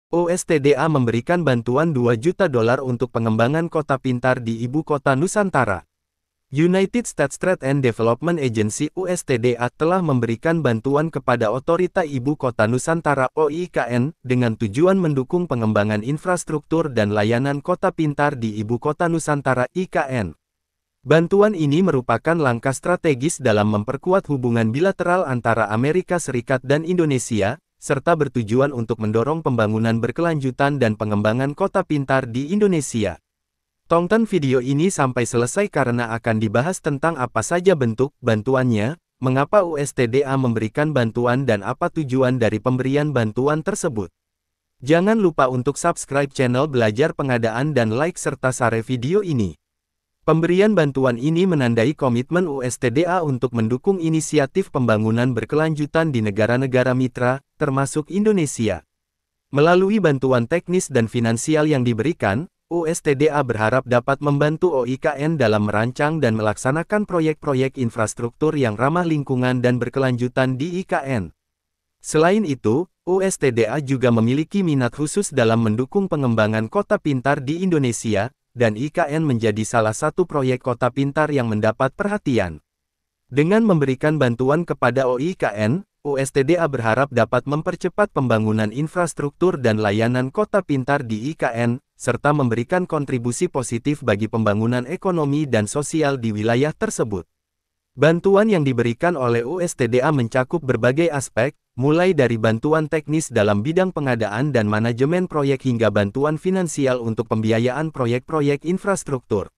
USTDA memberikan bantuan $2 juta untuk pengembangan kota pintar di ibu kota Nusantara. United States Trade and Development Agency (USTDA) telah memberikan bantuan kepada Otorita Ibu Kota Nusantara (OIKN) dengan tujuan mendukung pengembangan infrastruktur dan layanan kota pintar di Ibu Kota Nusantara (IKN). Bantuan ini merupakan langkah strategis dalam memperkuat hubungan bilateral antara Amerika Serikat dan Indonesia, serta bertujuan untuk mendorong pembangunan berkelanjutan dan pengembangan kota pintar di Indonesia. Tonton video ini sampai selesai karena akan dibahas tentang apa saja bentuk bantuannya, mengapa USTDA memberikan bantuan dan apa tujuan dari pemberian bantuan tersebut. Jangan lupa untuk subscribe channel Belajar Pengadaan dan like serta share video ini. Pemberian bantuan ini menandai komitmen USTDA untuk mendukung inisiatif pembangunan berkelanjutan di negara-negara mitra, termasuk Indonesia. Melalui bantuan teknis dan finansial yang diberikan, USTDA berharap dapat membantu OIKN dalam merancang dan melaksanakan proyek-proyek infrastruktur yang ramah lingkungan dan berkelanjutan di IKN. Selain itu, USTDA juga memiliki minat khusus dalam mendukung pengembangan kota pintar di Indonesia, dan IKN menjadi salah satu proyek kota pintar yang mendapat perhatian. Dengan memberikan bantuan kepada OIKN, USTDA berharap dapat mempercepat pembangunan infrastruktur dan layanan kota pintar di IKN, serta memberikan kontribusi positif bagi pembangunan ekonomi dan sosial di wilayah tersebut. Bantuan yang diberikan oleh USTDA mencakup berbagai aspek, mulai dari bantuan teknis dalam bidang pengadaan dan manajemen proyek hingga bantuan finansial untuk pembiayaan proyek-proyek infrastruktur.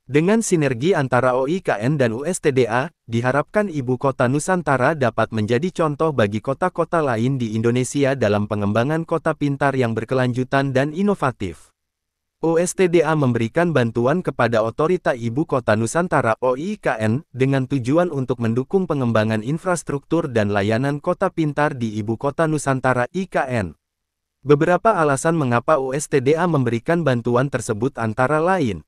Dengan sinergi antara OIKN dan USTDA, diharapkan Ibu Kota Nusantara dapat menjadi contoh bagi kota-kota lain di Indonesia dalam pengembangan kota pintar yang berkelanjutan dan inovatif. USTDA memberikan bantuan kepada Otorita Ibu Kota Nusantara (OIKN) dengan tujuan untuk mendukung pengembangan infrastruktur dan layanan kota pintar di Ibu Kota Nusantara (IKN). Beberapa alasan mengapa USTDA memberikan bantuan tersebut antara lain.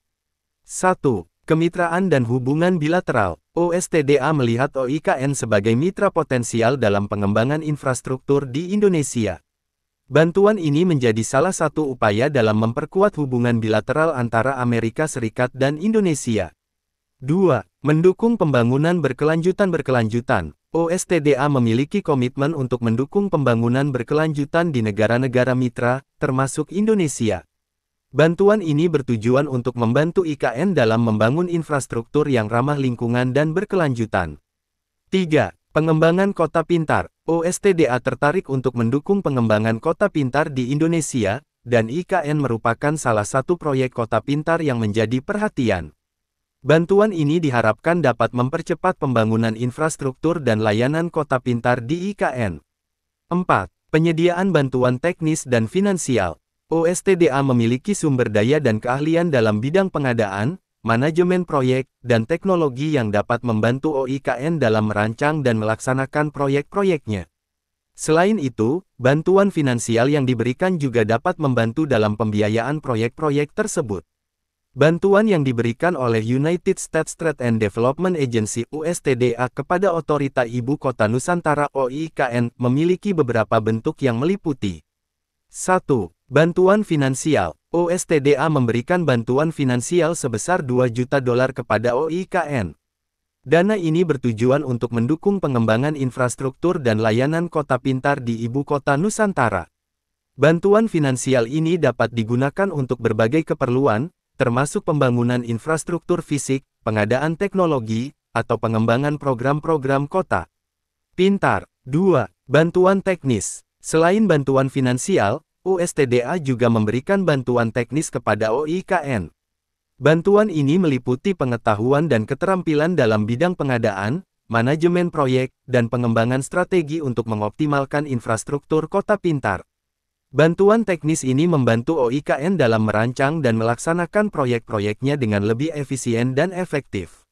1. Kemitraan dan hubungan bilateral. USTDA melihat OIKN sebagai mitra potensial dalam pengembangan infrastruktur di Indonesia. Bantuan ini menjadi salah satu upaya dalam memperkuat hubungan bilateral antara Amerika Serikat dan Indonesia. 2. Mendukung pembangunan berkelanjutan. USTDA memiliki komitmen untuk mendukung pembangunan berkelanjutan di negara-negara mitra, termasuk Indonesia. Bantuan ini bertujuan untuk membantu IKN dalam membangun infrastruktur yang ramah lingkungan dan berkelanjutan. 3. Pengembangan kota pintar. USTDA tertarik untuk mendukung pengembangan kota pintar di Indonesia, dan IKN merupakan salah satu proyek kota pintar yang menjadi perhatian. Bantuan ini diharapkan dapat mempercepat pembangunan infrastruktur dan layanan kota pintar di IKN. 4. Penyediaan bantuan teknis dan finansial. USTDA memiliki sumber daya dan keahlian dalam bidang pengadaan, manajemen proyek, dan teknologi yang dapat membantu OIKN dalam merancang dan melaksanakan proyek-proyeknya. Selain itu, bantuan finansial yang diberikan juga dapat membantu dalam pembiayaan proyek-proyek tersebut. Bantuan yang diberikan oleh United States Trade and Development Agency (USTDA) kepada Otorita Ibu Kota Nusantara (OIKN) memiliki beberapa bentuk yang meliputi. 1. Bantuan finansial. USTDA memberikan bantuan finansial sebesar $2 juta kepada OIKN. Dana ini bertujuan untuk mendukung pengembangan infrastruktur dan layanan kota pintar di Ibu Kota Nusantara. Bantuan finansial ini dapat digunakan untuk berbagai keperluan, termasuk pembangunan infrastruktur fisik, pengadaan teknologi, atau pengembangan program-program kota pintar. 2. Bantuan teknis. Selain bantuan finansial, USTDA juga memberikan bantuan teknis kepada OIKN. Bantuan ini meliputi pengetahuan dan keterampilan dalam bidang pengadaan, manajemen proyek, dan pengembangan strategi untuk mengoptimalkan infrastruktur kota pintar. Bantuan teknis ini membantu OIKN dalam merancang dan melaksanakan proyek-proyeknya dengan lebih efisien dan efektif.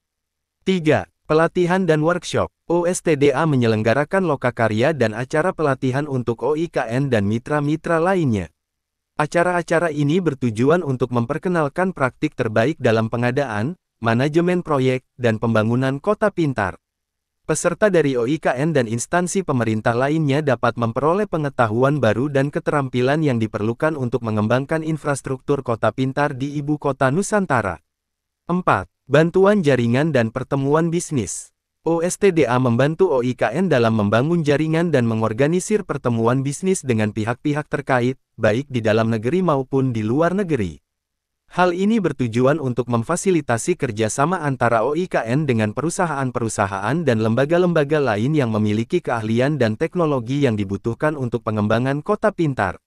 3. Pelatihan dan workshop. USTDA menyelenggarakan lokakarya dan acara pelatihan untuk OIKN dan mitra-mitra lainnya. Acara-acara ini bertujuan untuk memperkenalkan praktik terbaik dalam pengadaan, manajemen proyek, dan pembangunan kota pintar. Peserta dari OIKN dan instansi pemerintah lainnya dapat memperoleh pengetahuan baru dan keterampilan yang diperlukan untuk mengembangkan infrastruktur kota pintar di Ibu Kota Nusantara. 4. Bantuan jaringan dan pertemuan bisnis. USTDA membantu OIKN dalam membangun jaringan dan mengorganisir pertemuan bisnis dengan pihak-pihak terkait, baik di dalam negeri maupun di luar negeri. Hal ini bertujuan untuk memfasilitasi kerjasama antara OIKN dengan perusahaan-perusahaan dan lembaga-lembaga lain yang memiliki keahlian dan teknologi yang dibutuhkan untuk pengembangan kota pintar.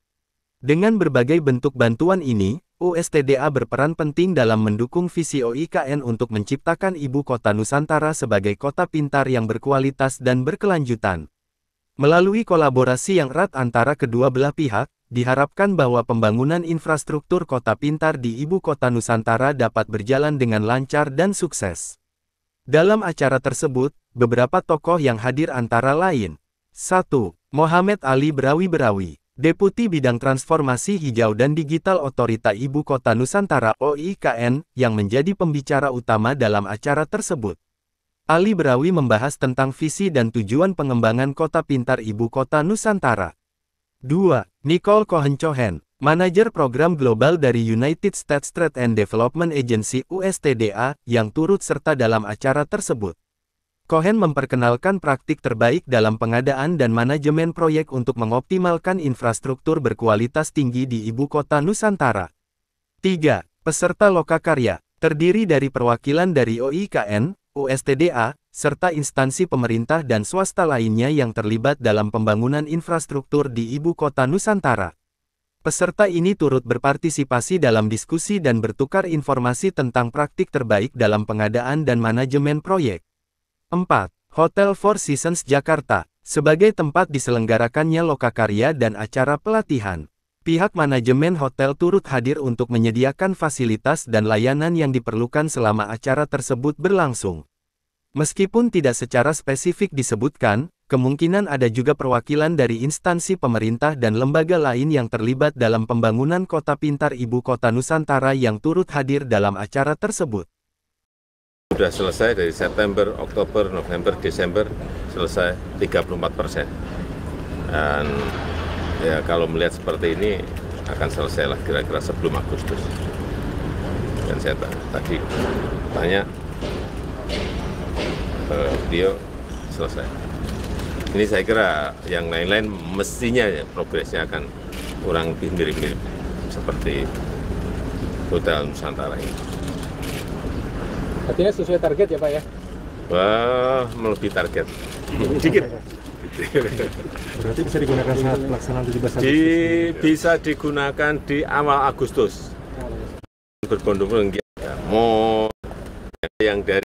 Dengan berbagai bentuk bantuan ini, USTDA berperan penting dalam mendukung visi OIKN untuk menciptakan Ibu Kota Nusantara sebagai kota pintar yang berkualitas dan berkelanjutan. Melalui kolaborasi yang erat antara kedua belah pihak, diharapkan bahwa pembangunan infrastruktur kota pintar di Ibu Kota Nusantara dapat berjalan dengan lancar dan sukses. Dalam acara tersebut, beberapa tokoh yang hadir antara lain. 1. Mohamed Ali Brawi, Deputi Bidang Transformasi Hijau dan Digital Otorita Ibu Kota Nusantara (OIKN), yang menjadi pembicara utama dalam acara tersebut. Ali Brawi membahas tentang visi dan tujuan pengembangan kota pintar Ibu Kota Nusantara. 2. Nicole Cohen, Manajer Program Global dari United States Trade and Development Agency (USTDA), yang turut serta dalam acara tersebut. Cohen memperkenalkan praktik terbaik dalam pengadaan dan manajemen proyek untuk mengoptimalkan infrastruktur berkualitas tinggi di Ibu Kota Nusantara. 3. Peserta Lokakarya, terdiri dari perwakilan dari OIKN, USTDA, serta instansi pemerintah dan swasta lainnya yang terlibat dalam pembangunan infrastruktur di Ibu Kota Nusantara. Peserta ini turut berpartisipasi dalam diskusi dan bertukar informasi tentang praktik terbaik dalam pengadaan dan manajemen proyek. 4. Hotel Four Seasons Jakarta, sebagai tempat diselenggarakannya lokakarya dan acara pelatihan. Pihak manajemen hotel turut hadir untuk menyediakan fasilitas dan layanan yang diperlukan selama acara tersebut berlangsung. Meskipun tidak secara spesifik disebutkan, kemungkinan ada juga perwakilan dari instansi pemerintah dan lembaga lain yang terlibat dalam pembangunan kota pintar Ibu Kota Nusantara yang turut hadir dalam acara tersebut. Sudah selesai dari September, Oktober, November, Desember, selesai 34%. Dan ya kalau melihat seperti ini akan selesai lah kira-kira sebelum Agustus. Dan saya tadi tanya beliau selesai. Ini saya kira yang lain-lain mestinya ya, progresnya akan kurang lebih mirip-mirip seperti Hotel Nusantara ini. Artinya sesuai target ya Pak ya? Wah, melebihi target. Dikit. Berarti bisa digunakan saat pelaksanaan 17 Agustus? Bisa digunakan di awal Agustus. Berbondong-bondong ya, mau yang dari